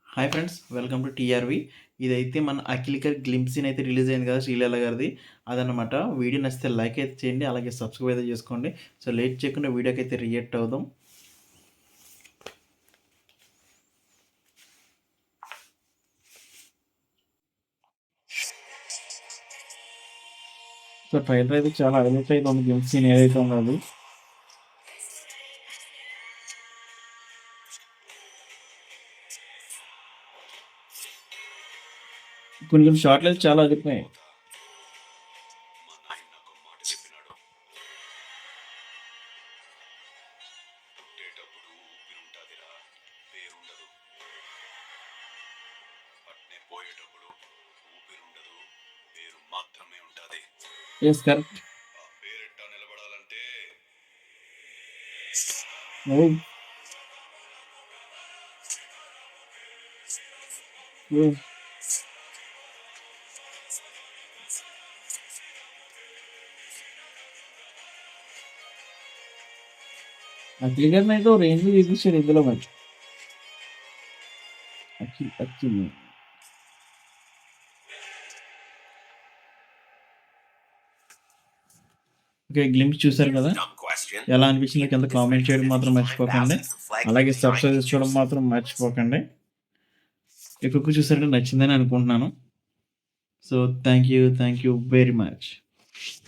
Hi friends, welcome to TRV. ఇదైతే మన 'Akhil glimpse' scene అయితే రిలీజ్ అయింది కదా! శ్రీలీల గారిది. అదనమాట. వీడియో నచ్చితే లైక్ అయితే చేయండి. అలాగే సబ్స్క్రైబ్ అయితే చేసుకోండి. సో, లేట్ చేయకుండా వీడియోకి అయితే రియాక్ట్ అవుదాం. సో, ట్రైలర్ అయితే చాలా హైలైట్ అయితే ఉంది. గ్లింప్స్ సీన్ ఏదైతే ఉందో అది. కొన్ని కొన్ని షార్ట్‌లు అయితే చాలా అదిరిపోయాయి. Yes, correct. Oh! Oh! Akhil గారిని అయితే ఓ రేంజ్‌లో చూపించారు ఇందులో మరి. అఖిల్. ఓకే. గ్లింప్స్ చూసారు కదా! ఎలా అనిపించిందో కింద కామెంట్ చేయడం మాత్రం మర్చిపోకండి. అలాగే సబ్స్క్రైబ్ చేసుకోవడం మాత్రం మర్చిపోకండి. ఈ కుక్కు చూసారంటే నచ్చిందని అనుకుంటున్నాను. So, thank you very much.